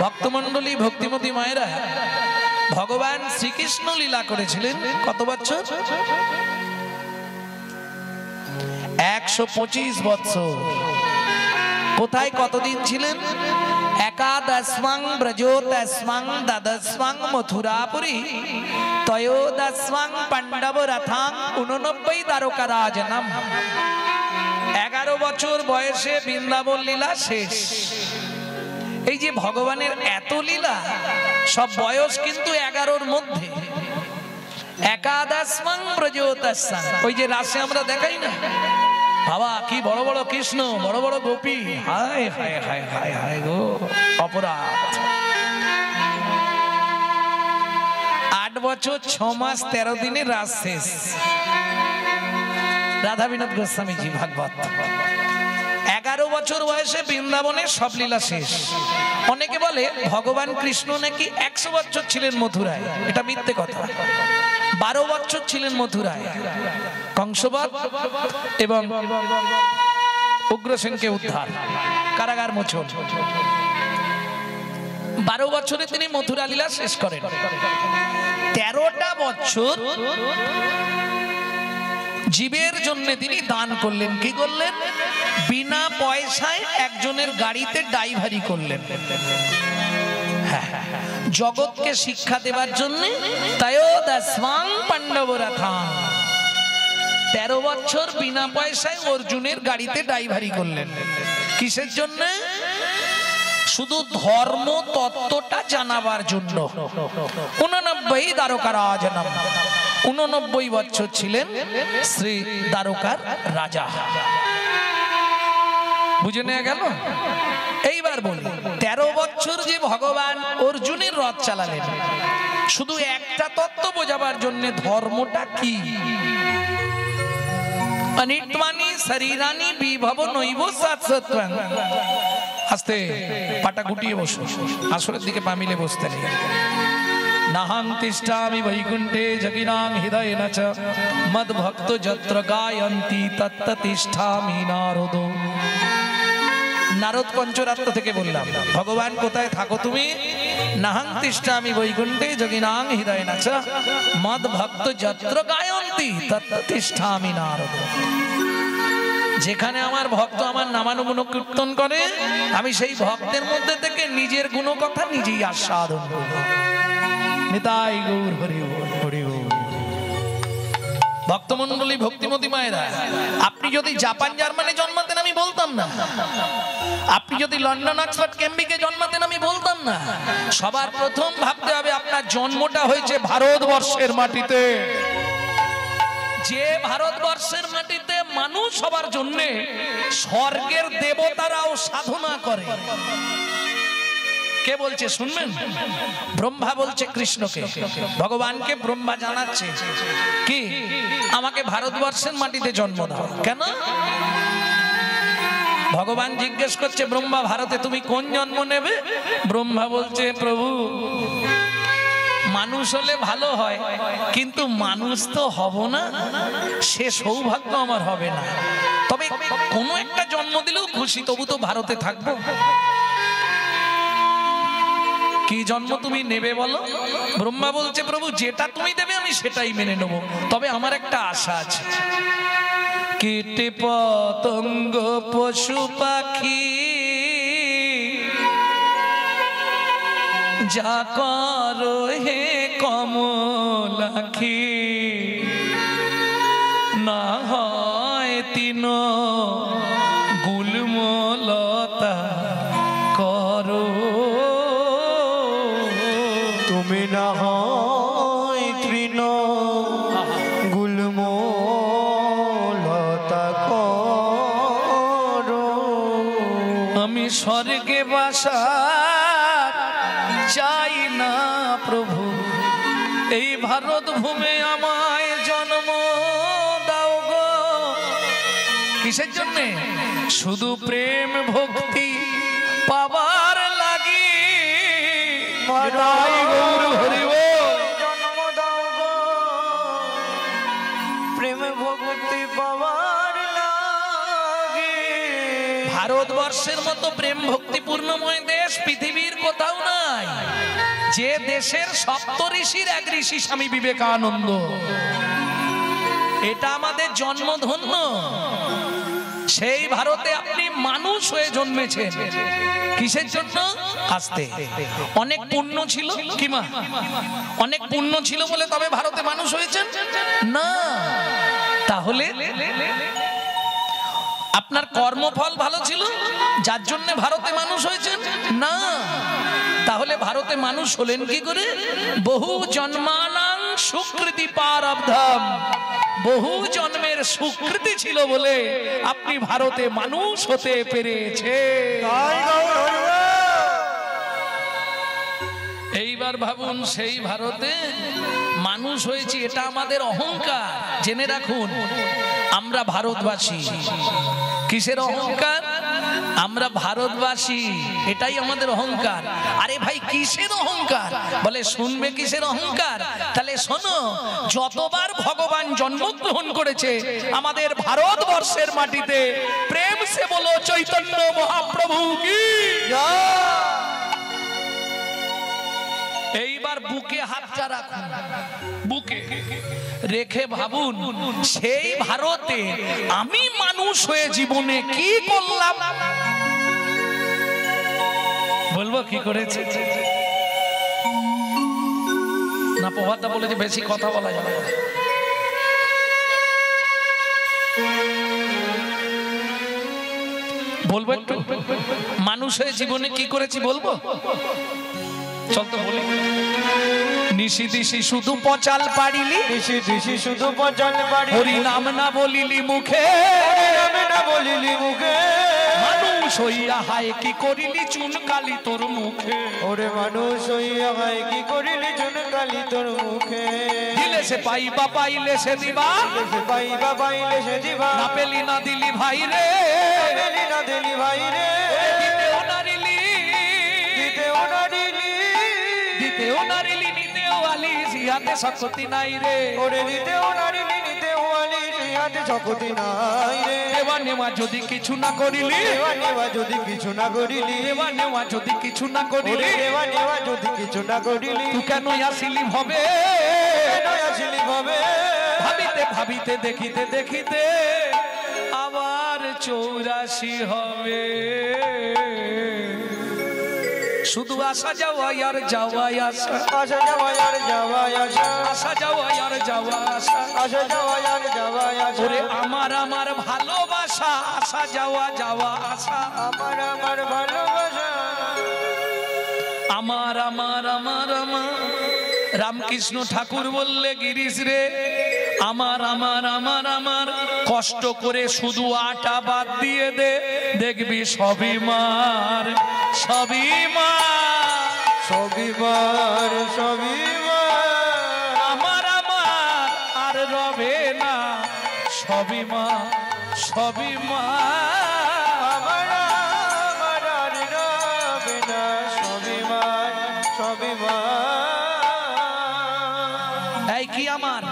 ভক্তমণ্ডলী ভক্তিমতী মায়েরা, ভগবান শ্রীকৃষ্ণ লীলা করেছিলেন কত বছর? 125 বছর। কোথায় কতদিন ছিলেন? একাদশমং ব্রজোদশমং দ্বাদশমং মথুরাপুরী ত্রয়োদশমং পাণ্ডব রথাং 89 দ্বারকারাজনম। 11 বছর বয়সে বৃন্দাবন লীলা শেষ। এই যে ভগবানের এত লীলা, সব বয়স কিন্তু 11-র মধ্যে। একাদশমং ব্রজোদশমং, ওই যে রাসে আমরা দেখাই না, বাবা কি বড় বড় কৃষ্ণ, বড় বড় গোপী, হায় হায় হায় হায় হায় গো অপরাধ। 8 বছর 6 মাস 13 দিনে রাস শেষ। রাধা বিনোদ গোস্বামীজি ভাগবত। 11 বছর বয়সে বৃন্দাবনের সব লীলা শেষ। অনেকে বলে ভগবান কৃষ্ণ নাকি 100 বছর ছিলেন মথুরায়, এটা মিথ্যে কথা। 12 বছর ছিলেন মথুরায়, কংসবধ এবং উগ্রসেনকে উদ্ধার, কারাগার মোচন। 12 বছরে তিনি মথুরা লীলা শেষ করেন। 13টা বছর জীবের জন্য তিনি দান করলেন। কি করলেন? বিনা পয়সায় একজনের গাড়িতে ড্রাইভারি করলেন। জগৎকে শিক্ষা দেবার জন্য। ত্রয়োদশমং পাণ্ডব রথাং, 13 বছর বিনা পয়সায় অর্জুনের গাড়িতে ড্রাইভারি করলেন। কিসের জন্য? শুধু ধর্ম তত্ত্বটা জানাবার জন্য। 89 দ্বারকারাজনম, 89 বছর ছিলেন শ্রী দ্বারকার রাজা। বুঝে নেওয়া গেল? এইবার বলি, 13 বছর যে ভগবান অর্জুনের রথ চালালেন, শুধু একটা তত্ত্ব বোঝাবার জন্য, ধর্মটা কি। অনিত্বানি শরীরানি বিভব নৈব শাশ্বতং। আস্তে পাটা গুটিয়ে বসো, আসরের দিকে পা মিলে বসতে নেই। নাহং তিষ্ঠামি বৈকুণ্ঠে যোগিনাং হৃদয়েন চ মদ্ভক্ত যত্র গায়ন্তি তত্র তিষ্ঠামি নারদ। নারদ পঞ্চরাত্র থেকে বললাম, ভগবান কোথায় থাকো তুমি? নাহং তিষ্ঠামি বৈকুণ্ঠে যোগিনাং হৃদয়েন চ মদ্ভক্ত যত্র গায়ন্তি তত্র তিষ্ঠামি নারদ। যেখানে আমার ভক্ত আমার নামানুগুণ কীর্তন করে, আমি সেই ভক্তের মধ্যে থেকে নিজের গুণকথা নিজেই আস্বাদন করি। নিতাই গৌর হরি বল, হরি বল। ভক্তমণ্ডলী ভক্তিমতী মায়েরা, আপনি যদি জাপান জার্মানে জন্মাতেন আমি বলতাম না, আপনি যদি লন্ডন অক্সফোর্ড কেমব্রিজে জন্মাতেন আমি বলতাম না। সবার প্রথম ভাবতে হবে আপনার জন্মটা হয়েছে ভারতবর্ষের মাটিতে। যে ভারতবর্ষের মাটিতে মানুষ সবার জন্য স্বর্গের দেবতারাও সাধনা করে। কে বলছে শুনবেন? ব্রহ্মা বলছে কৃষ্ণকে, ভগবানকে ব্রহ্মা জানাচ্ছে কি, আমাকে ভারতবর্ষের মাটিতে জন্ম দাও। কেন? ভগবান জিজ্ঞেস করছে ব্রহ্মা, ভারতে তুমি কোন জন্ম নেবে? ব্রহ্মা বলছে, প্রভু মানুষ হলে ভালো হয়, কিন্তু মানুষ তো হব না, সে সৌভাগ্য আমার হবে না। তবে কোনো একটা জন্ম দিলেও খুশি, তবু তো ভারতে থাকবো। কি জন্ম তুমি নেবে বলো? ব্রহ্মা বলছে, প্রভু যেটা তুমি দেবে আমি সেটাই মেনে নেব, তবে আমার একটা আশা আছে। কীট পতঙ্গ পশু পাখি যা করো হে কমলাখি, না হয় তিন গুলমলতা করো, তুমি না হয় তৃণ গুলমলতা করো। আমি স্বর্গে বাসা চাই না প্রভু, এই ভারত ভূমে আমায় জন্ম দাও গো। কিসের জন্য? শুধু প্রেম ভক্তি পাবার লাগি। জন্ম দাও গো, প্রেম ভক্তি পাবার লাগি। ভারতবর্ষের মতো প্রেম ভক্তিপূর্ণময় দেশ পৃথিবীর কোথাও নাই। যে দেশের সপ্তঋষির এক ঋষি স্বামী বিবেকানন্দ, এটা আমাদের জন্মধন্য। সেই ভারতে আপনি মানুষ হয়ে জন্মেছেন, কিসের জন্য? আসতে অনেক পুণ্য ছিল কি মা? অনেক পুণ্য ছিল বলে তবে ভারতে মানুষ হয়েছেন না। তাহলে আপনার কর্মফল ভালো ছিল যার জন্য ভারতে মানুষ হয়েছেন না। তাহলে ভারতে মানুষ হলেন কি করে? বহু জন্মানাং সুকৃতি পারব্ধম, বহু জন্মের সুকৃতি ছিল বলে আপনি ভারতে মানুষ হতে পেরেছে। এইবার ভাবুন, সেই ভারতে মানুষ হয়েছি, এটা আমাদের অহংকার। জেনে রাখুন, আমরা ভারতবাসী। কিসের অহংকার? আমরা ভারতবাসী, এটাই আমাদের অহংকার। আরে ভাই কিসের অহংকার? বলে শুনবে কিসের অহংকার? তাহলে শোনো, যতবার ভগবান জন্মগ্রহণ করেছে আমাদের ভারতবর্ষের মাটিতে, প্রেম সে বলো চৈতন্য মহাপ্রভু কি। এইবার বুকে হাতটা রাখুন, বুকে রেখে ভাবুন, সেই ভারতে আমি মানুষ হয়ে জীবনে কি করলাম? বলবো কি করেছে না? প্রভাতটা বলেছে বেশি কথা বলা যাবে না। বলবো একটু মানুষ হয়ে জীবনে কি করেছি বলবো? চল তো বলি। নিশি দিশি শুধু পচাল পারিলি, নিশি দিশি শুধু পচাল পারিলি, হরি নাম না বলিলি মুখে, নাম না বলিলি মুখে, মানুষ হইয়া হায় কি করিলি চুন কালি তোর মুখে। ওরে মানুষ হইয়া হায় কি করিলি চুন কালি তোর মুখে। দিলে সে পাইবা পাইলে সে দিবা, পাইবা পাইলে সে দিবা, না পেলি না দিলি ভাই রে, পেলি না দিলি ভাই রে। দিতেও নারিলি, দিতেও নারিলি, দিতেও নারিলি, নিতেও আলি, সিহাতে শক্তি নাই রে। ওরে দিতেও নারিলি, নিতেও আলি, সিহাতে শক্তি নাই রে। দেওয়া নেওয়া যদি কিছু না করিলি, দেওয়া নেওয়া যদি কিছু না করিলি, দেওয়া নেওয়া যদি কিছু না করিলি, দেওয়া নেওয়া যদি কিছু না করিলি, তুই কেন আসিলি ভবে, কেন আসিলি ভবে। ভাবিতে ভাবিতে দেখিতে দেখিতে আবার 84 হবে। শুধু আসা যাওয়া আর যাওয়া আসা, আসা যাওয়া আর যাওয়া আসা, আসা যাওয়া আর যাওয়া আসা, আসা যাওয়া আর যাওয়া আসা। ওরে আমার আমার ভালোবাসা, আসা যাওয়া যাওয়া আসা, আমার আমার ভালোবাসা, আমার আমার আমার আমার। রামকৃষ্ণ ঠাকুর বললে গিরিশ রে, আমার আমার আমার আমার, কষ্ট করে শুধু আটা বাদ দিয়ে দে, দেখবি সবই মার, সবই মার, সবই মার, সবই মার। আমার আমার আর রবে না, সবই মার, সবই মার। আমার আমার আর রবে না, সবই মার, সবই মার। এই কি আমার,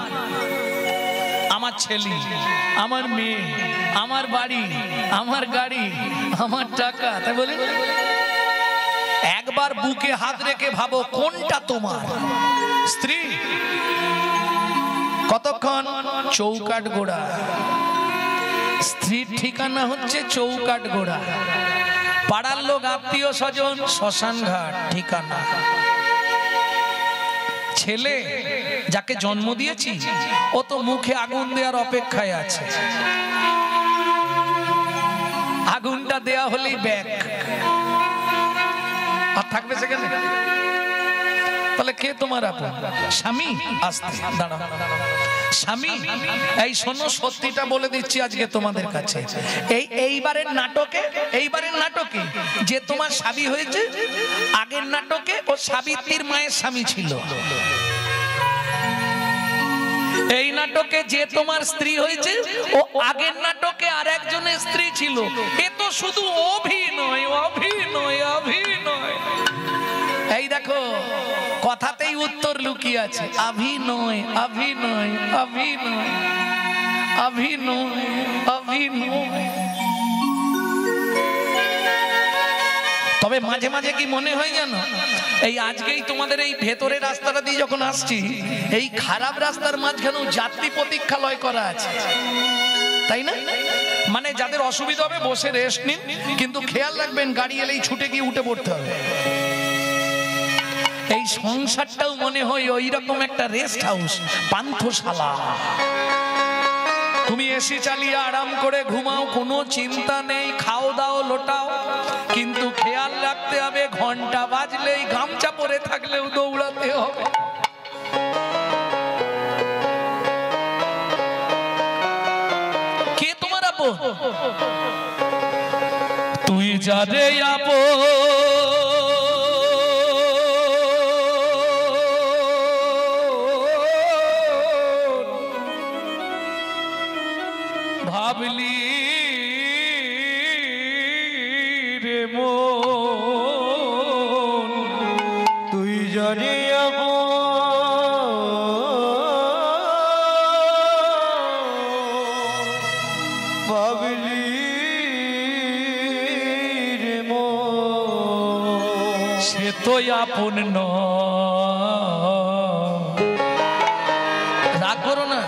আমার ছেলে, আমার মেয়ে, আমার বাড়ি, আমার গাড়ি, আমার টাকা, তাই বলি। একবার বুকে হাত রেখে ভাবো কোনটা তোমার? স্ত্রী কতক্ষণ? চৌকাট গোড়া। স্ত্রীর ঠিকানা হচ্ছে চৌকাট গোড়া। পাড়ার লোক আত্মীয় স্বজন শ্মশান ঘাট ঠিকানা। ছেলে যাকে জন্ম দিয়েছি ও তো মুখে আগুন দেওয়ার অপেক্ষায় আছে, আগুনটা দেয়া হলেই ব্যাগ আর থাকবে সেখানে। তাহলে কে তোমার আপন? স্বামী। আসতে দাঁড়া, স্বামী। এই শোনো, সত্যিটা বলে দিচ্ছি আজকে তোমাদের কাছে। এইবারের নাটকে যে তোমার স্বামী হয়েছে, আগের নাটকে ও সাবিত্রীর মায়ের স্বামী ছিল। এই নাটকে যে তোমার স্ত্রী হয়েছে, ও আগের নাটকে আর একজনের স্ত্রী ছিল। এ তো শুধু অভিনয়, অভিনয়, অভিনয়। এই দেখো, কথাতেই উত্তর লুকিয়ে আছে। অভিনয়, অভিনয়, অভিনয়, অভিনয়, অভিনয়। তবে মাঝে মাঝে কি মনে হয় জানো, এই আজকেই তোমাদের এই ভেতরের রাস্তাটা দিয়ে যখন আসছি, এই খারাপ রাস্তার মাঝখানেও যাত্রী প্রতীক্ষালয় করা আছে, তাই না? মানে যাদের অসুবিধা হবে বসে রেস্ট নিন, কিন্তু খেয়াল রাখবেন গাড়ি এলেই ছুটে গিয়ে উঠে পড়তে হবে। এই সংসারটাও মনে হয় ওই রকম একটা রেস্ট হাউস, পান্থশালা। তুমি এসি চালিয়ে আরাম করে ঘুমাও, কোনো চিন্তা নেই, খাও দাও লোটাও, কিন্তু খেয়াল রাখতে হবে ঘন্টা বাজলেই গামছা পরে থাকলেও দৌড়াতে হবে। কে তোমার আপন? তুই যারে আপন ভাবলি রে মন, তুই যারে ভাবলি রে মন, সে তো আপন রাগ করো না।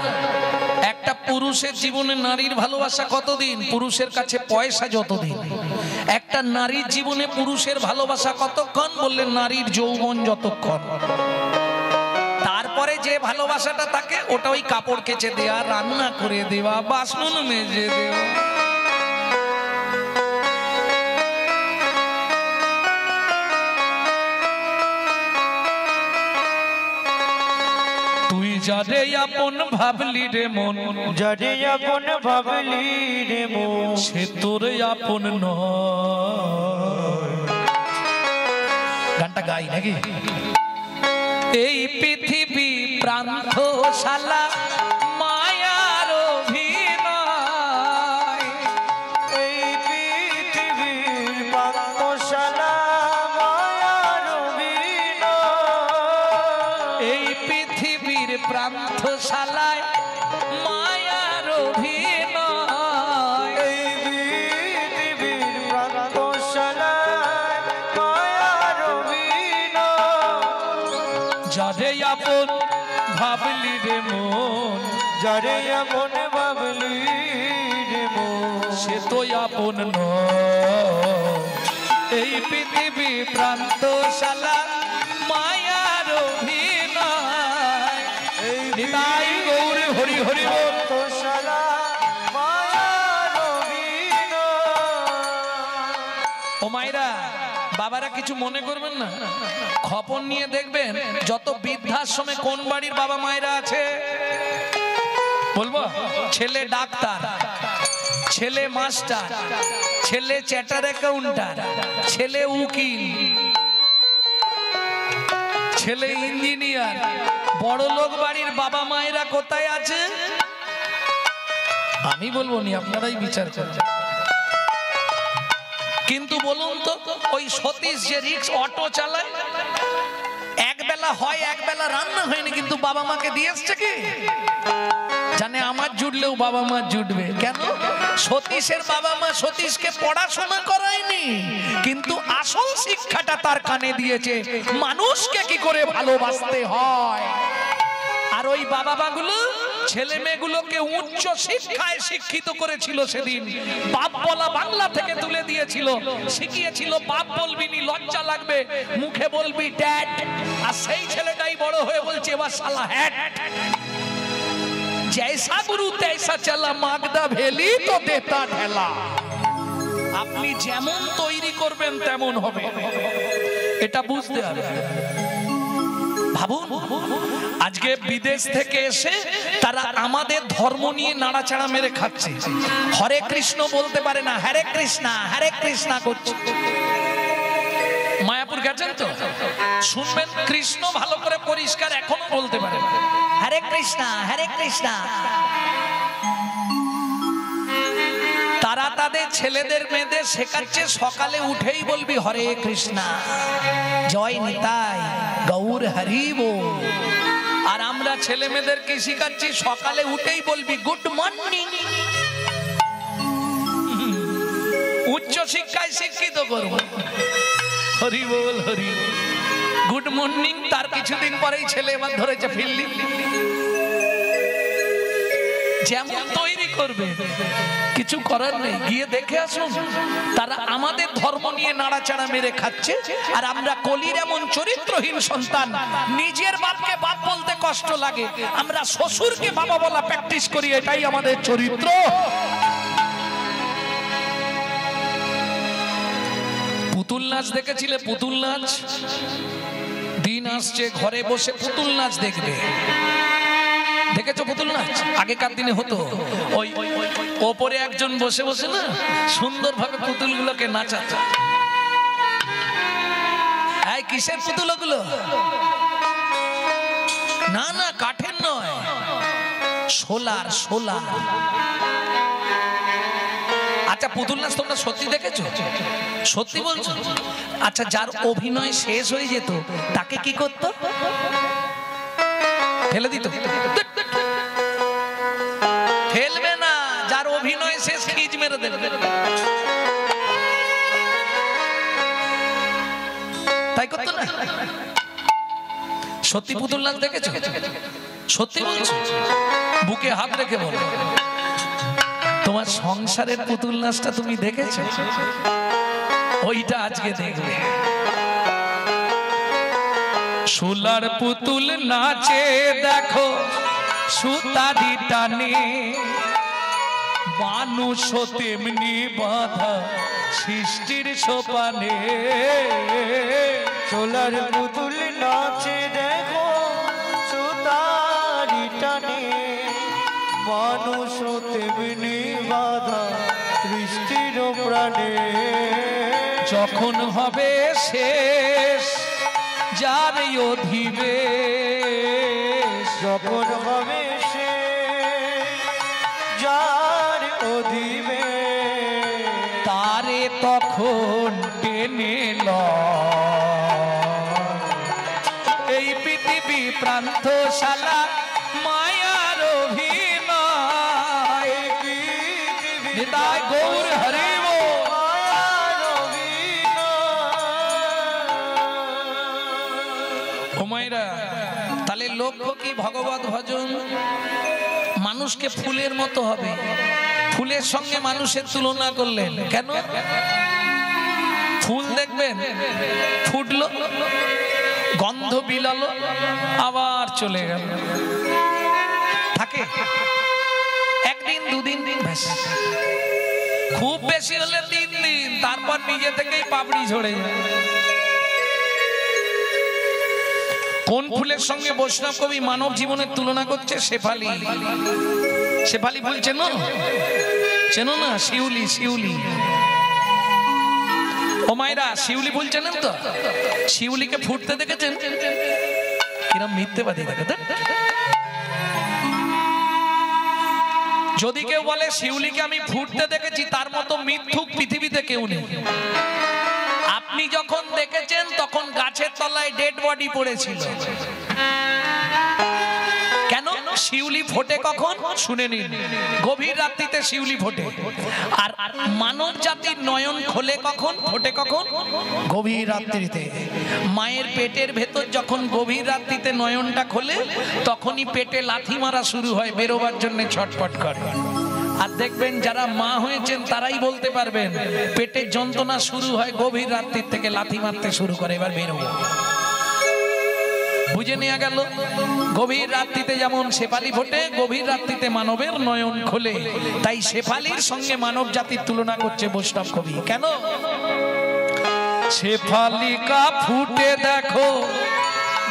একটা পুরুষের জীবনে নারীর ভালোবাসা কতদিন? পুরুষের কাছে পয়সা যতদিন। একটা নারীর জীবনে পুরুষের ভালোবাসা কতক্ষণ? বললেন নারীর যৌবন যতক্ষণ। তারপরে যে ভালোবাসাটা থাকে ওটা ওই কাপড় কেচে দেওয়া, রান্না করে দেওয়া, বাসন মেজে দেওয়া। তুই যারে আপন ভাবলি রে মন, যারে আপন ভাবলি রে মন, সে তোর আপন নয়। গানটা গাই নাকি? এই পৃথিবী প্রান্তশালা মায়ার অভিনয়, এই পৃথিবীর পান্থশালা মায়ার অভিনয়, এই পৃথিবীর প্রান্তশালায় মায়ার অভিনয়, এই পৃথিবীর পান্থশালায় মায়ার অভিনয়, যারে আপন ভাবলি রে মন, যারে আপন ভাবলি রে মন, সে তো আপন নয়। এই পৃথিবী প্রান্তশালা মায়ার অভিনয়। এই নিতাই গৌর হরি হরি বল। পান্থশালা মায়ার অভিনয়। ও মায়েরা, বাবারা কিছু মনে করবেন না, খবর নিয়ে দেখবেন যত বৃদ্ধাশ্রমে কোন বাড়ির বাবা মায়েরা আছে বলবো? ছেলে ডাক্তার, ছেলে মাস্টার, ছেলে চ্যাটার অ্যাকাউন্টার, ছেলে উকিল, ছেলে ইঞ্জিনিয়ার। বড় লোক বাড়ির বাবা মায়েরা কোথায় আছে? আমি বলবো নি, আপনারাই বিচার করবেন। কিন্তু বলুন তো, ওই সতীশ যে রিক্স অটো চালায়, একবেলা হয় একবেলা রান্না হয়নি, কিন্তু বাবা মাকে দিয়ে এসছে কি? জানে আমার জুটলেও বাবা মা জুটবে। কেন? সতীশের বাবা মা সতীশকে পড়াশোনা করায়নি, কিন্তু আসল শিক্ষাটা তার কানে দিয়েছে, মানুষকে কি করে ভালোবাসতে হয়। আর ওই বাবা মাগুলো ছেলে মেয়েগুলোকে উচ্চ শিক্ষায় শিক্ষিত করেছিল। সেদিন বাপ বলা বাংলা থেকে তুলে দিয়েছিল, শিখিয়েছিল বাপ বলবি নি, লজ্জা লাগবে, মুখে বলবি ড্যাড। আর সেই ছেলেটাই বড় হয়ে বলছে এবার শালা হ্যাট। जैसा गुरु तैसा चला, मागदा भेली तो देता ढेला। আপনি যেমন তৈরি করবেন তেমন হবে, এটা বুঝতে হবে। ভাবুন, আজকে বিদেশ থেকে এসে তারা আমাদের ধর্ম নিয়ে নাড়াচাড়া মেরে খাচ্ছে। হরে কৃষ্ণ বলতে পারে না, হরে কৃষ্ণা হরে কৃষ্ণা করছে। মায়াপুর গেছেন তো, শুনবেন কৃষ্ণ ভালো করে পরিষ্কার এখনো বলতে পারে না, হরে কৃষ্ণা হরে কৃষ্ণা। তারা তাদের ছেলেদের মেয়েদের শেখাচ্ছে সকালে উঠেই বলবি হরে কৃষ্ণা, জয় নিতাই, গৌর হরি বল। আর আমরা ছেলে মেয়েদেরকে শিখাচ্ছি সকালে উঠেই বলবি গুড মর্নিং। উচ্চ শিক্ষায় শিক্ষিত করব, হরি বল হরি। গুড মর্নিং তার কিছুদিন পরেই ছেলে এবার ধরেছে ফিল্ডিং। যেমন তৈরি করবে কিছু করার নেই, গিয়ে দেখে আসুন। তারা আমাদের ধর্ম নিয়ে নাড়াচাড়া মেরে খাচ্ছে, আর আমরা কলির এমন চরিত্রহীন সন্তান, নিজের বাপকে বাপ বলতে কষ্ট লাগে, আমরা শ্বশুরকে বাবা বলা প্র্যাকটিস করি, এটাই আমাদের চরিত্র। পুতুল নাচ দেখেছিলে? পুতুল নাচ দিন আসছে ঘরে বসে পুতুল নাচ দেখবে। দেখেছো পুতুল নাচ? আগেকার দিনে হতো ওই ওপরে একজন বসে বসে না সুন্দরভাবে পুতুলগুলোকে নাচাতো। এই কিসের পুতুল ওগুলো? না না কাঠের নয়, সোলার সোলার। আচ্ছা পুতুল নাচ তোমরা সত্যি দেখেছো? সত্যি বলছো? আচ্ছা যার অভিনয় শেষ হয়ে যেত তাকে কি করতো? ফেলে দিত? ফেলবে না, যার অভিনয় শেষ খিঁচ মেরে দেবে। তাই করতো না? সত্যি পুতুল নাচ দেখেছো? সত্যি বলছো? বুকে হাত রেখে বলো, তোমার সংসারের পুতুল নাচটা তুমি দেখেছো? ওইটা আজকে দেখবে। সোলার পুতুল নাচে দেখো সুতারি টানে, মানুষ তেমনি বাঁধা সৃষ্টির সোপানে। সোলার পুতুল নাচে দেখো সুতারি টানে, মানুষ তেমনি বাধা সৃষ্টির প্রাণে। যখন হবে শেষ যার অধিবেশ, যখন হবে শেষ যার অধিবেশ, তারে তখন টেনে এই পৃথিবী প্রান্তশালা মায়ার অভিনয়। নিতাই গৌর হরি বল। তাহলে লক্ষ্য কি? ভগবত ভজন মানুষকে ফুলের মতো হবে। ফুলের সঙ্গে মানুষের তুলনা করলেন কেন? ফুল দেখবেন ফুটলো, গন্ধ বিলালো, আবার চলে গেল, থাকে একদিন দুদিন, খুব বেশি হলে 3 দিন, তারপর নিজে থেকেই পাপড়ি ঝরে যায়। কোন ফুলের সঙ্গে বৈষ্ণব কবি মানব জীবনের তুলনা করছে? শেফালি। শেফালি ফুল চেনো? চেনো না? শিউলি, শিউলি। ও মায়েরা, শিউলি ফুল চেনেন তো? শিউলিকে ফুটতে দেখেছেন? কিরম মিথ্যেবাদী দেখে। যদি কেউ বলে শিউলিকে আমি ফুটতে দেখেছি, তার মতো মিথ্যুক পৃথিবীতে কেউ নেই। আপনি যখন দেখেছেন তখন গাছের তলায় ডেড বডি পড়েছিল। কেন? শিউলি ফোটে কখন? শুনে নিন, গভীর রাত্রিতে শিউলি ফোটে। আর মানব জাতির নয়ন খোলে কখন? ফোটে কখন? গভীর রাত্রিতে। মায়ের পেটের ভেতর যখন গভীর রাত্রিতে নয়নটা খোলে, তখনই পেটে লাথি মারা শুরু হয়, বেরোবার জন্য ছটফট করে। আর দেখবেন যারা মা হয়েছেন তারাই বলতে পারবেন, পেটের যন্ত্রণা শুরু হয় গভীর রাত্রির থেকে, লাথি মারতে শুরু করে, এবার বেরোবো। বুঝে নেওয়া গেল? গভীর রাত্রিতে যেমন শেফালি ফোটে, গভীর রাত্রিতে মানবের নয়ন খোলে। তাই শেফালির সঙ্গে মানব জাতির তুলনা করছে বৈষ্ণব কবি। কেন? শেফালিকা ফুটে দেখো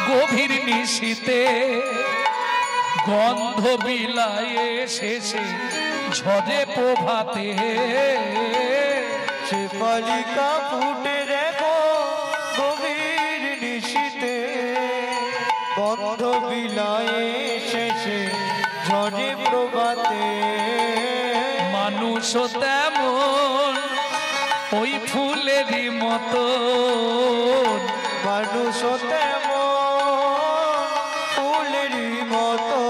গভীর নিশীতে, গন্ধ বিলায়ে শেষে ঝরে প্রভাতে। শেফালিকা ফুটে দেখো গভীর নিশীতে, গন্ধ বিলায়ে শেষে ঝরে প্রভাতে। মানুষ তেমন ওই ফুলেরই মতো, মানুষ তেমন ফুলেরই মতো,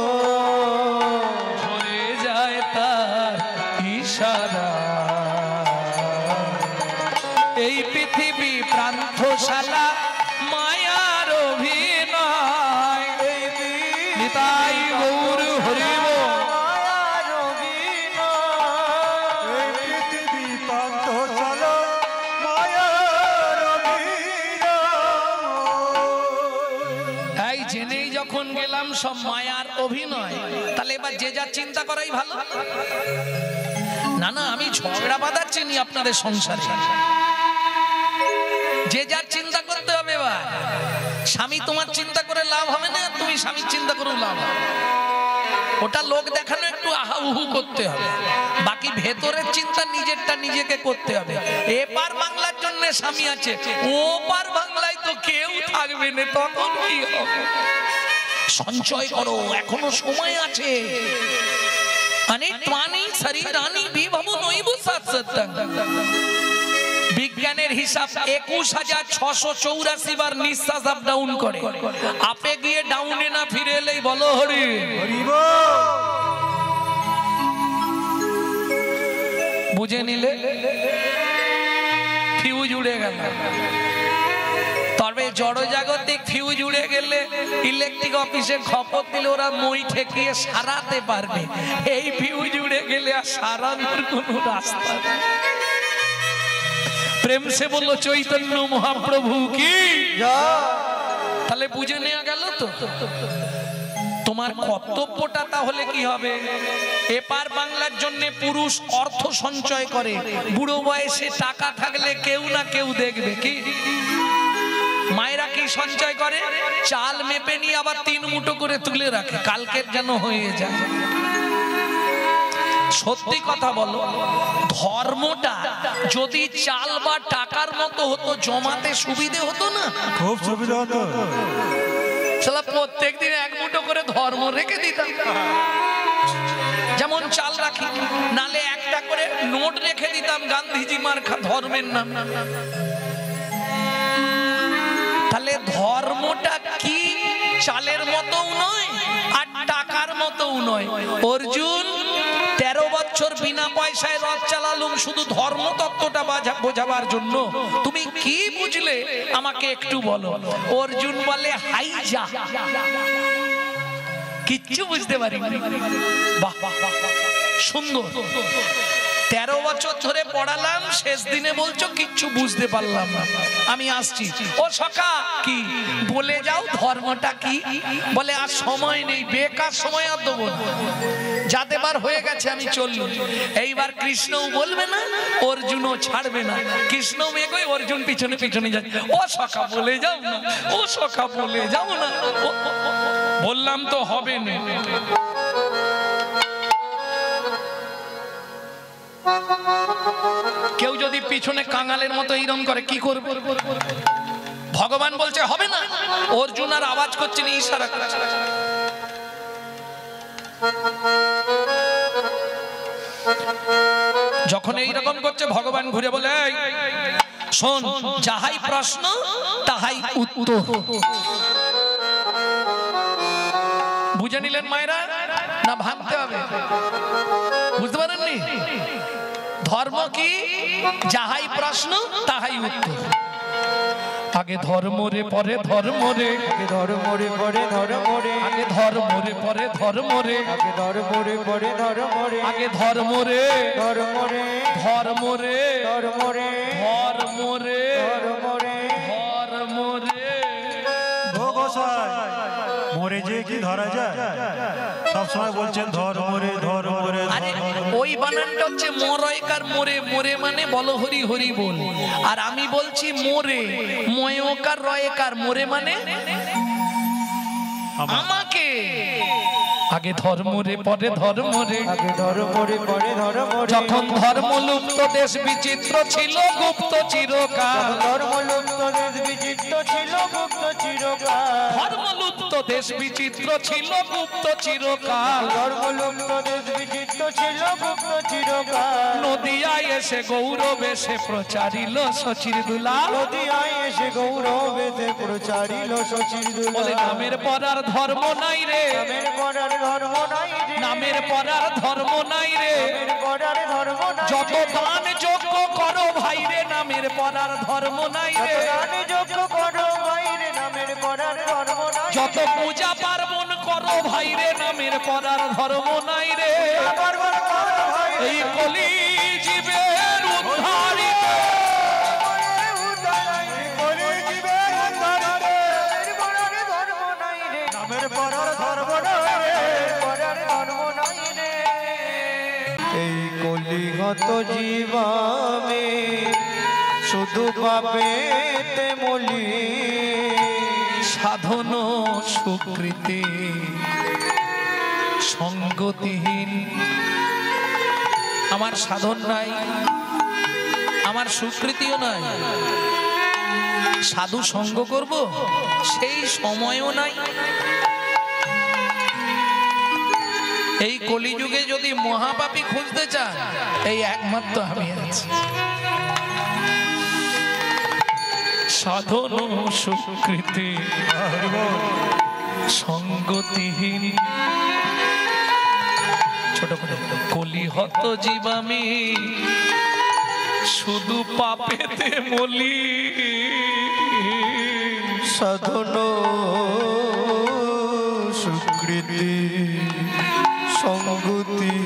ঝরে যায় তার ইশারা। এই পৃথিবী প্রান্তশালা জেনেই যখন গেলাম সব মায়ার অভিনয়, তাহলে এবার যে যা চিন্তা করাই ভালো। না না, আমি ঝগড়া বাঁধাচ্ছি নি আপনাদের সংসারে, যে যার চিন্তা করতে হবে। এবার স্বামী তোমার চিন্তা করে লাভ হবে না, তুমি স্বামীর চিন্তা করেও লাভ হবে। ওটা লোক দেখানো একটু আহা উহু করতে হবে, বাকি ভেতরের চিন্তা নিজেরটা নিজেকে করতে হবে। এপার বাংলার জন্য স্বামী আছে, ওপার বাংলায় তো কেউ থাকবে না, তখন কি হবে? সঞ্চয় করো, এখনো সময় আছে। বিজ্ঞানের হিসাব 21,684 বার নিঃশ্বাস আপ ডাউন করে। আপে গিয়ে ডাউনে না ফিরে এলেই বলো হরি হরি বল। বুঝে নিলে ফিউজ উড়ে গেল। তবে জড়জাগতিক ফিউজ উড়ে গেলে ইলেকট্রিক অফিসে খবর দিলে ওরা মই ঠেকিয়ে সারাতে পারবে। এই ফিউজ উড়ে গেলে আর সারানোর কোনো রাস্তা নেই। প্রেম সে বললো চৈতন্য মহাপ্রভু কি। তাহলে বুঝে নেওয়া গেল তো তোমার কর্তব্যটা তাহলে কি হবে? এপার বাংলার জন্য পুরুষ অর্থ সঞ্চয় করে, বুড়ো বয়সে টাকা থাকলে কেউ না কেউ দেখবে কি। মায়েরা কি সঞ্চয় করে? চাল মেপে নিয়ে আবার 3 মুঠো করে তুলে রাখে, কালকের যেন হয়ে যায়। সত্যি কথা বলো, ধর্মটা যদি চাল বা টাকার মতো হতো, জমাতে সুবিধে হতো না? খুব সুবিধা হতো। শালা প্রত্যেকদিন 1 মুঠো করে ধর্ম রেখে দিতাম। যেমন চাল রাখি, নালে একটা করে নোট রেখে দিতাম গান্ধীজি মার্কা ধর্মের নাম। তাহলে ধর্মটা কি চালের মতোও নয় আর টাকার মতোও নয়। অর্জুন 13 বছর বিনা পয়সায় রথ চালালুম শুধু ধর্ম তত্ত্বটা বোঝাবার জন্য। তুমি কি বুঝলে আমাকে একটু বলো। অর্জুন বলে হাই যা, কিচ্ছু বুঝতে পারি। বাহ বাহ বাহ, সুন্দর। 13 বছর ধরে পড়ালাম, শেষ দিনে বলছো কিচ্ছু বুঝতে পারলাম না, আমি আসছি। ও সখা কি বলে যাও ধর্মটা কি? বলে আর সময় নেই, বেকার সময় আর দেবো না, যাতে বার হয়ে গেছে আমি চললুম। এইবার কৃষ্ণও বলবে না, অর্জুনও ছাড়বে না। কৃষ্ণ মেঘই অর্জুন পিছনে পিছনে যায়। ও সখা বলে যাও না, ও সখা বলে যাও না। বললাম তো হবে না। কেউ যদি পিছনে কাঙালের মতো এইরকম করে কি করবে? ভগবান বলছে হবে না, অর্জুন আর আওয়াজ করছে না, ইশারা করছে। যখন এইরকম করছে ভগবান ঘুরে বলে শোন, যাহাই প্রশ্ন তাহাই উত্তর। বুঝে নিলেন মায়েরা না ভাবতে হবে? বুঝতে পারেননি? ধর্ম কি? যাহাই প্রশ্ন তাহাই উত্তর। আগে ধর্ম রে পরে ধর্ম রে, আগে ধর্ম রে পরে ধর্ম রে, আগে ধর্ম রে পরে ধর্ম রে, আগে ধর্ম রে পরে ধর্ম রে, আগে ধর্ম রে ধর্ম রে ধর্ম রে ধর্ম রে ধর্ম রে ধর্ম রে ধর্ম রে। ও গোসাই, মরে যে কি ধরা যায়? সবসময় বলছেন ধর্ম রে ধর্ম রে। আরে ওই বানানটা হচ্ছে মরয়কার মোরে, মোরে মানে বলো হরি হরি বল। আর আমি বলছি মোরে, ময়কার রয়কার, মোরে মানে আমাকে। আগে ধর্ম রে পরে ধর্ম রে, আগে ধর্ম রে পরে ধর্ম রে। যখন ধর্ম লুপ্ত দেশ বিচিত্র ছিল গুপ্ত চিরকাল। ধর্ম লুপ্ত দেশ বিচিত্র ছিল গুপ্ত চিরকাল। ধর্ম লুপ্ত দেশ বিচিত্র ছিল গুপ্ত চিরকাল। ধর্ম লুপ্ত দেশ বিচিত্র ছিল গুপ্ত চিরকাল। নদিয়ায় এসে গৌরব এসে প্রচারিল শচির দুলাল। নদিয়ায় এসে গৌরব এসে প্রচারিল শচির দুলাল। বলে নামের পরার ধর্ম নাই রে, নামের পরার ধর্ম নাই রে, নামের পরার ধর্ম নাই রে। নামের পরার ধর্ম নাই রে। যত দান যোগ্য করো ভাই রে, নামের পরার ধর্ম নাই রে। দান যোগ্য করো ভাই রে, নামের পরার ধর্ম নাই রে। যত পূজা পার্বণ করো ভাই রে, নামের পরার ধর্ম নাই রে। পার্বণ করো ভাই রে, এই কলি জীবের উদ্ধারিত উদ্ধার নাই রে, কলি জীবের উদ্ধার রে। নামের পরার ধর্ম নাই রে, এই কলিহত জীবামে শুধু পাপেতে মলি সাধন সুকৃতি সঙ্গতিহীন। আমার সাধন নাই, আমার সুকৃতিও নাই, সাধু সঙ্গ করব সেই সময়ও নাই। এই কলিযুগে যদি মহাপাপী খুঁজতে চান, এই একমাত্র আমি আছি। সাধন সুকৃতি সঙ্গতিহীন, ছোট করে কলিহত জীবামি শুধু পাপেতে মলি। সাধন সুকৃতি সঙ্গতি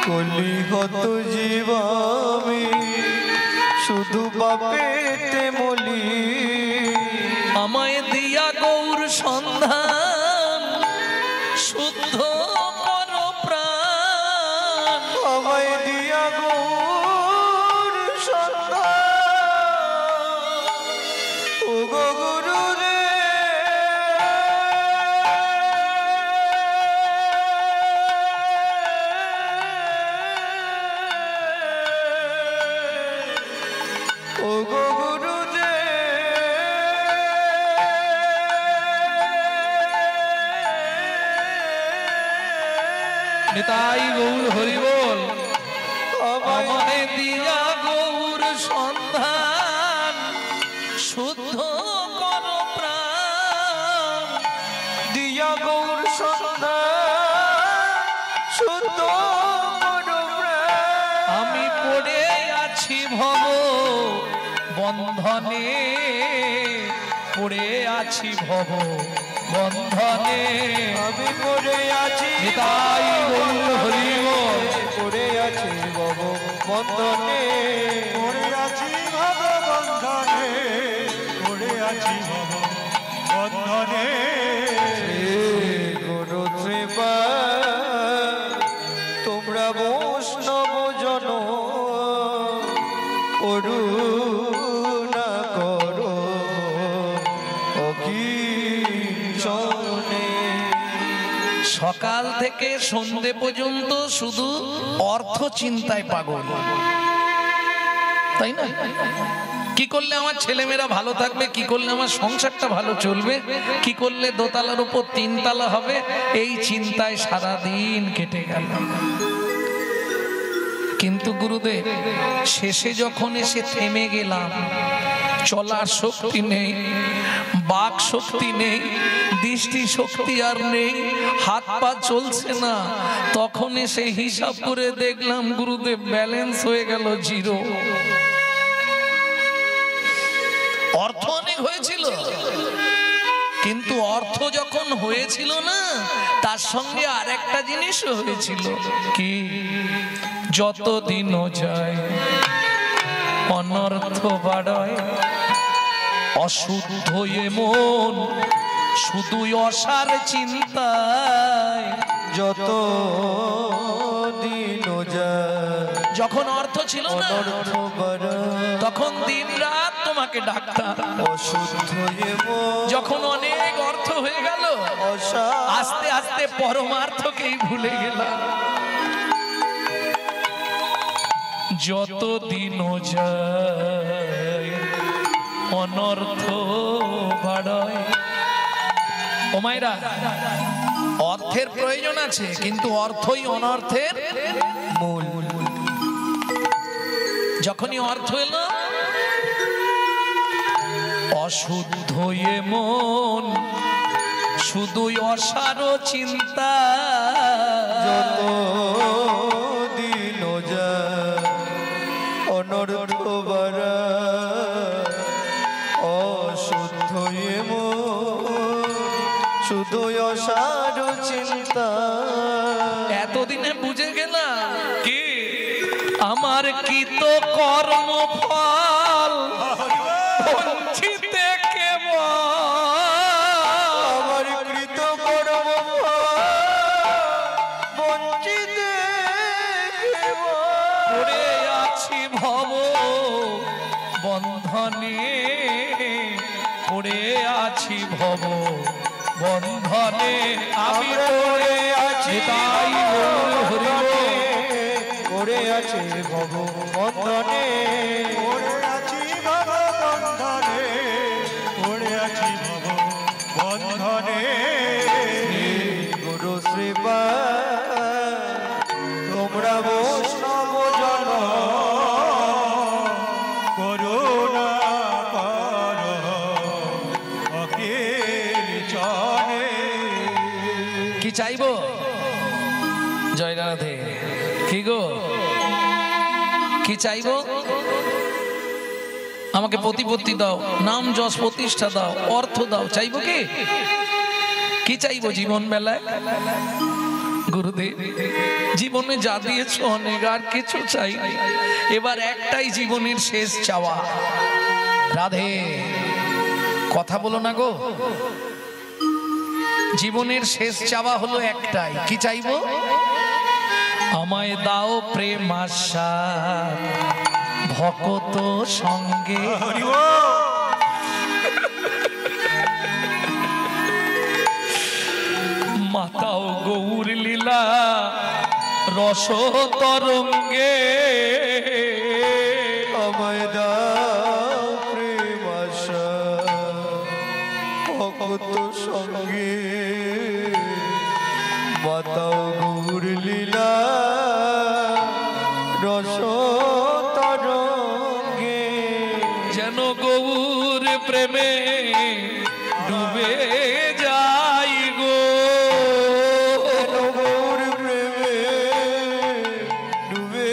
কলিহত জীবামি শুধু পাপেতে মলি। আমায় দিয়া গৌর সন্ধান শুদ্ধ কর প্রাণ। আমায় দিয়া গৌর সন্ধান ও গো গুরু রে ও গো গুরু রে নিতাই গৌর হরি বল। আমায় দিয়া গৌর সন্ধান শুদ্ধ কর প্রাণ। দিয়া গৌর সন্ধান শুদ্ধ করো প্রাণ। আমি পড়ে আছি ভব বন্ধনে, পড়ে আছি ভব বন্ধনে। আমি পড়ে আছি নিতাই গৌর হরি বল। পড়ে আছি ভব বন্ধনে পড়ে আছি ভব বন্ধনে, পড়ে আছি ভব বন্ধনে। গুরু কৃপা তোমরা বৈষ্ণব জন করুণা করো অকিঞ্চনে। সকাল থেকে সন্ধে পর্যন্ত শুধু অর্থ চিন্তায় পাগল, তাই না? কি করলে আমার ছেলেমেয়েরা ভালো থাকবে, কি করলে আমার সংসারটা ভালো চলবে, কি করলে দোতলার উপর তিনতলা হবে, এই চিন্তায় সারাদিন কেটে গেল। কিন্তু গুরুদেব শেষে যখন এসে থেমে গেলাম, চলার শক্তি নেই, বাক শক্তি নেই, দৃষ্টি শক্তি আর নেই, হাত পা চলছে না, তখন এসে হিসাব করে দেখলাম গুরুদেব ব্যালেন্স হয়ে গেল জিরো। অর্থ অনেক হয়েছিল, কিন্তু অর্থ যখন হয়েছিল না, তার সঙ্গে আর একটা জিনিসও হয়েছিল। কি? যতদিনও যায় অনর্থ বাড়ায়, অশুদ্ধ এ মন শুধুই অসার চিন্তায়। যত দিন যায় যখন অর্থ ছিল না, অনর্থ বাড়ায়, তখন দিন রাত তোমাকে ডাকতাম। অশুদ্ধ এ মন যখন অনেক অর্থ হয়ে গেল, অসার আস্তে আস্তে পরমার্থকেই ভুলে গেলাম। যতদিনও যায় অনর্থ বাড়ায়। ও মায়েরা, অর্থের প্রয়োজন আছে, কিন্তু অর্থই অনর্থের মূল। যখনই অর্থ এলো, অশুদ্ধ এ মন শুধুই অসার চিন্তা। যত দিন যায় অনর্থ বাড়ায়, অশুদ্ধ এ মন শুধু অসার চিন্তা। এতদিনে বুঝে গেলাম কি আমার কৃত কর্ম ফল বঞ্চিতে কেবল। আমার কৃত কর্ম বঞ্চিত পড়ে আছি ভব বন্ধনে, আমি পড়ে আছি তাই হরি পড়ে আছে ভব বন্ধনে, পড়ে আছি ভব বন্ধনে, পড়ে আছি ভব বন্ধনে। গুরু শ্রীপা তোমরা বৈষ্ণব জন করুণা কর অখিল চরে। কি চাইবো? জয় রাধে। কি গো কি চাইবো? আমাকে প্রতিপত্তি দাও, নাম যশ প্রতিষ্ঠা দাও, অর্থ দাও, চাইবো কি? কি চাইবো জীবন বেলায়? গুরুদেব জীবনে যা দিয়েছো অনেক, আর কিছু চাই না। এবার একটাই জীবনের শেষ চাওয়া। রাধে কথা বলো না গো। জীবনের শেষ চাওয়া হলো একটাই। কি চাইবো? আমায় দাও প্রেম আশা ভকত সঙ্গে, মাতাও গৌর লীলা রস তরঙ্গে। আমায় দাও প্রেম আশা ভকত সঙ্গে, মাতাও গৌর লীলা রস তরঙ্গে। যেন গৌর প্রেমে ডুবে যাই গো, গৌর প্রেমে ডুবে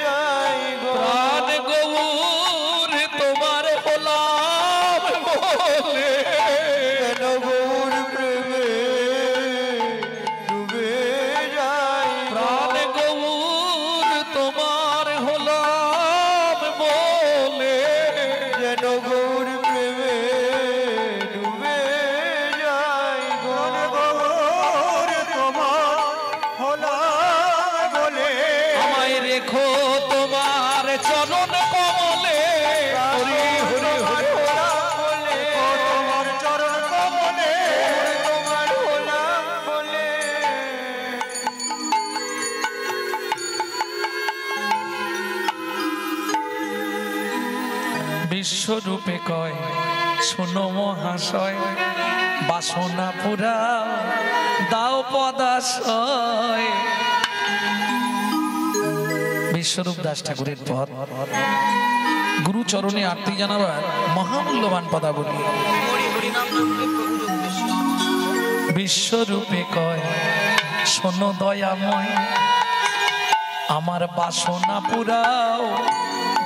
যাই গো। প্রাণ গৌর তোমার হলাম বলে, গৌর প্রেমে ডুবে যাই গো। প্রাণ গৌর তোমার হলাম বলে, যেন গৌর প্রেমে ডুবে যাই গো। গৌর তোমার হলা বলে, আমায় রেখো তোমার চরণ কমলে। হরি হরি হরি। তোমার চরণ কমলে। তোমার হলাম বলে। বিশ্বরূপে কয় শোনো মহাশয়, বাসনা পুরা দাও পদাশয়। বিশ্বরূপ দাস ঠাকুরের পদ গুরুচরণে আরতি জানাবার মহামূল্যবান পদাবলী। বিশ্বরূপে কয় শোনো দয়াময়, আমার বাসনা পুরাও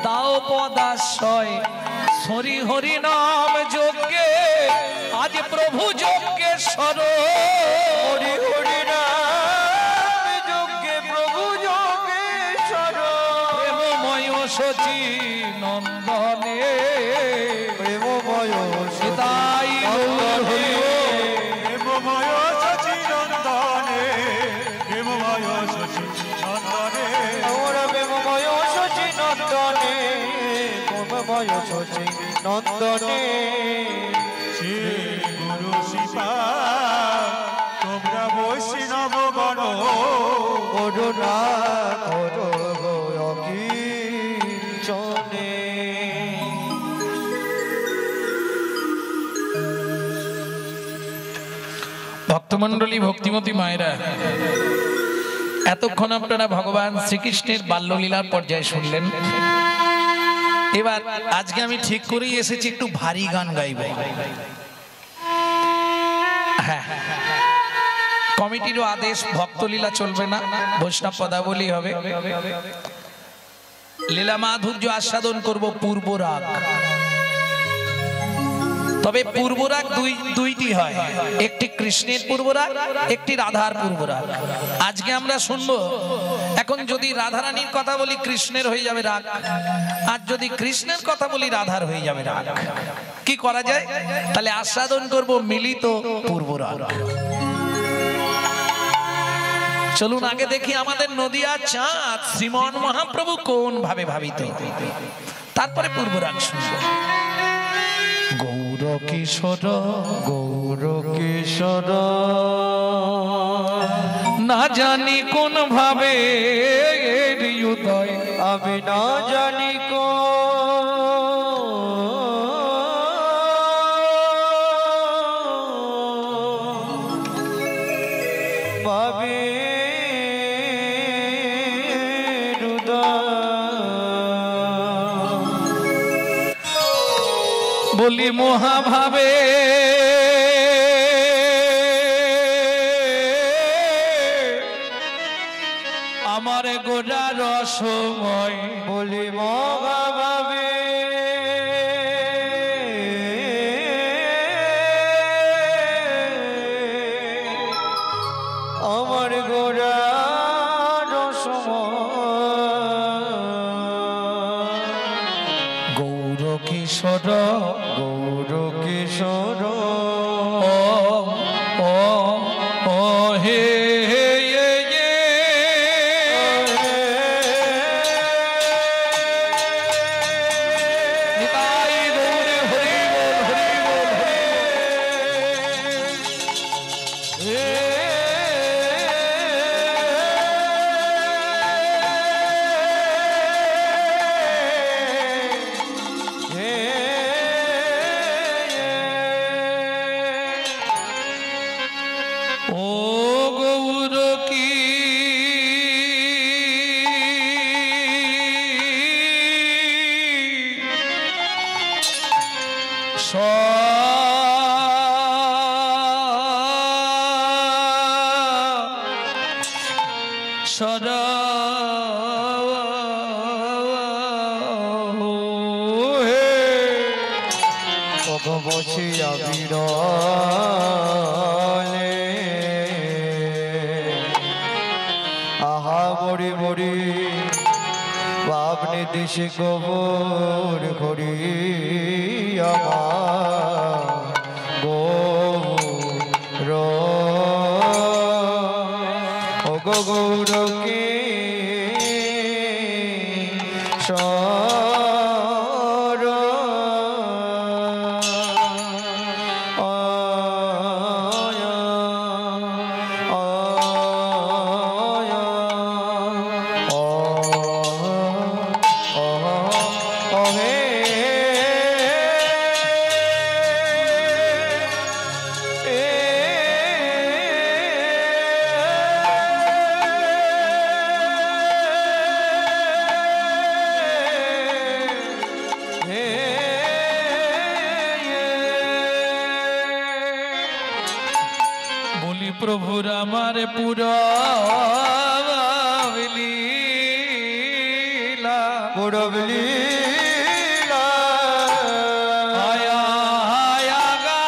দাও পদাশয়। হরি হরি নাম যজ্ঞে আজ প্রভু যজ্ঞেশ্বর, হরি হরি নাম যজ্ঞে প্রভু যোগেশ্বর। প্রেমময় সচি নন্দনে, প্রেমময় সীতাই গৌরে। প্রেমময় শচী নন্দনে, প্রেমময় শচী নন্দনে। আমরা প্রেমময় শচী নন্দনে, প্রেমময় শচী নন্দনে। শ্রী গুরু শিপা তোমরা বৈষ্ণব গণ করুণা করো অকিঞ্চনে। ভক্তমণ্ডলী, ভক্তিমতী মায়েরা, এতক্ষণ আপনারা ভগবান শ্রীকৃষ্ণের বাল্যলীলার পর্যায়ে শুনলেন। এবার আজকে আমি ঠিক করেই এসেছি একটু ভারী গান গাইব। হ্যাঁ, কমিটিরও আদেশ ভক্তলীলা চলবে না, বৈষ্ণব পদাবলী হবে। লীলা মাধুর্য আস্বাদন করব পূর্ব রাগ। তবে পূর্বরাগ দুইটি হয়, একটি কৃষ্ণের পূর্বরাগ, একটি রাধার পূর্বরাগ। আজকে আমরা শুনবো। এখন যদি রাধারানীর কথা বলি কৃষ্ণের হয়ে যাবে রাগ, আর যদি কৃষ্ণের কথা বলি রাধার হয়ে যাবে রাগ। কি করা যায়? তাহলে আস্বাদন করব মিলিত পূর্বরাগ। চলুন আগে দেখি আমাদের নদিয়া চাঁদ শ্রীমন মহাপ্রভু কোন ভাবে ভাবিত, তারপরে পূর্বরাগ শুনবো। গৌর গৌর কিশোর গৌর কিশোর না জানি কোন ভাবে হৃদয় আমি না জানি ভাবে বলি মহাভাবে আমার গোড়া রসময় বলি মহাভাবে আমার গোড়া রসময় গৌর কিশোর গৌর কিশোর ও ও হে ও গৌর কি সদা কত বসিয়া বিরলে আহা বড়ি বড়ি বাবনে দেশে গোবর করি আমার গৌর ও গৌর কি বলি প্রভুর আমার পুরা পুরবলি আয়া আয়া গা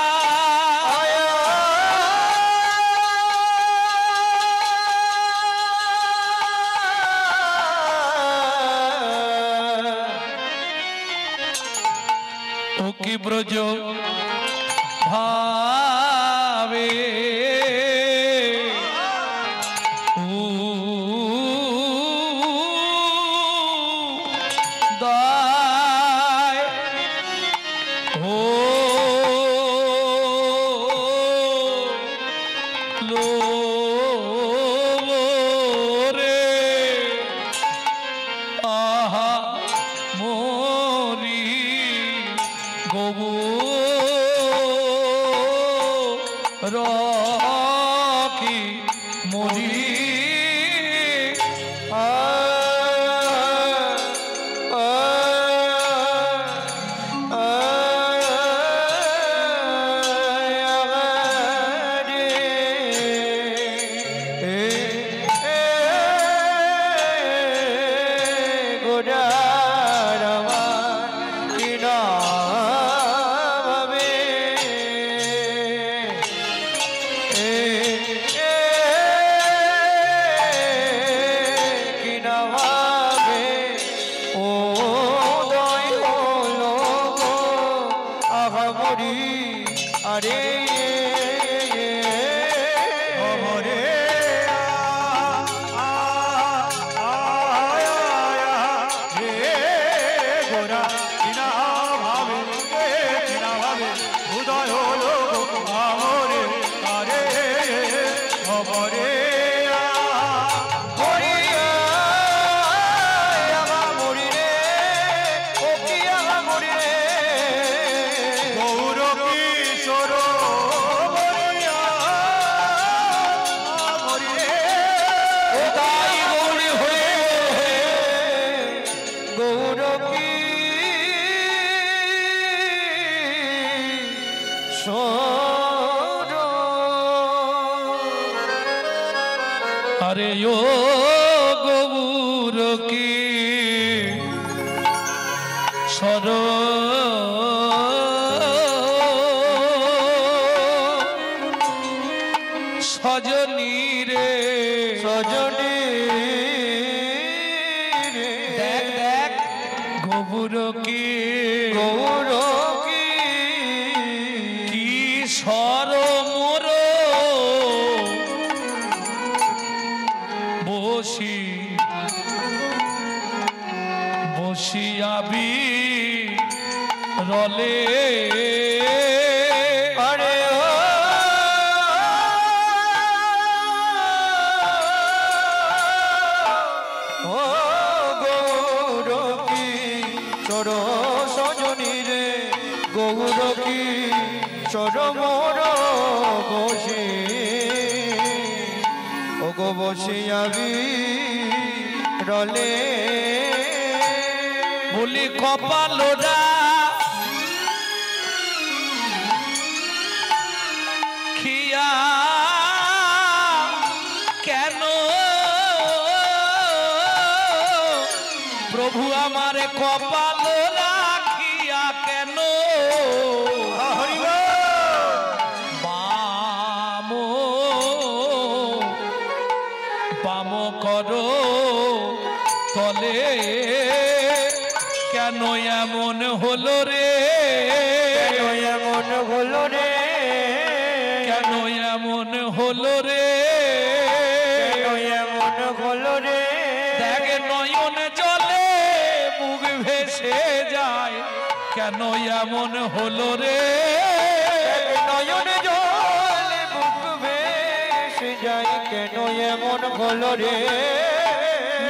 ও কি ব্রজ ভাবে দায় ও লো রে আহা মোরি গবু রকি মরি আরে গোরা কিনা ভাবে সর আরে ও গৌর কি সর সজনী রে সজনী রে দেখ দেখ গৌর কি গৌর কি কি সর মোর বসি বসিয়াবি রলে আরে ও গৌর কি চর সজনী রে গৌর কি চর মোর বসে ও গো বসিয়াবি রলে বলি কপালোরা খিয়া কেন প্রভু আমার কপাল রাখিয়া কেন বাম বাম করো তলে কেন এমন হলো রে এমন হলো রে কেন এমন হলো রে এমন হলো রে দেখ নয়ন জলে মুখ ভেসে যায় কেন এমন হলো রে নয়ন জলে বুক ভেসে যায় কেন এমন হলো রে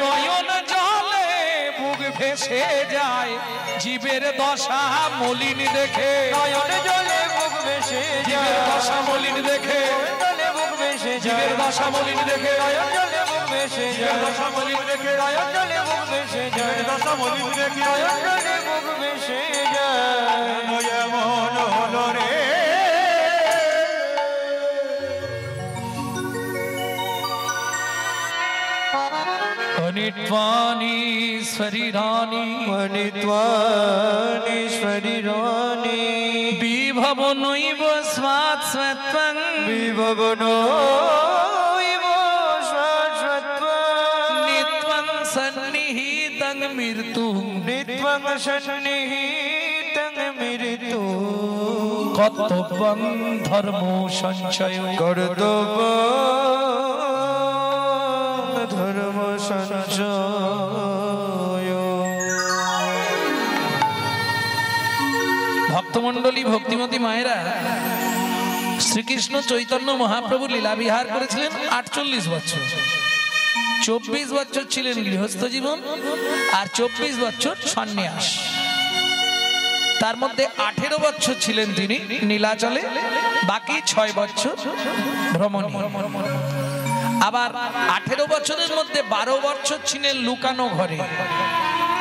নয়ন জলে বুক ভেসে যায় জীবের দশা মলিন দেখে নয়ন জলে বুক ভেসে জীবের যায় দশা মলিন দেখে জলে বুক ভেসে জীবের যায় দশা মলিন দেখে নয়ন জলে বুক ভেসে জীবের যায় দশা মলিন দেখে নয়ন জলে বুক ভেসে যায় দশা মলিন দেখে নয়ন জলে বুক ভেসে যায় এমন হলো রে অনিত্বানীশ্বরী রানী মণিত্বানীশ্বরী রানী বিভব নৈব স্মাৎ স্বত্বং বিভবন নিত্বং সন্নিহিতং মৃত্যুং নিত্বং সন্নিহিতং মৃত্যু কর্তব্যং ধর্ম সঞ্চয় কর্তব্য ধর্ম সঞ্চয় ভক্তমণ্ডলী ভক্তিমতী মায়েরা শ্রীকৃষ্ণ চৈতন্য মহাপ্রভু লীলা বিহার করেছিলেন 48 বছর 24 বছর ছিলেন গৃহস্থ জীবন আর 24 বছর সন্ন্যাস তার মধ্যে 18 বছর ছিলেন তিনি নীলাচলে বাকি 6 বছর ভ্রমণে আবার 18 বছরের মধ্যে 12 বছর ছিলেন লুকানো ঘরে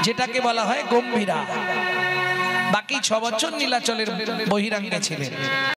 যেটাকে বলা হয় গম্ভীরা বাকি 6 বছর নীলাচলের বহিরাঙ্গে ছিলেন।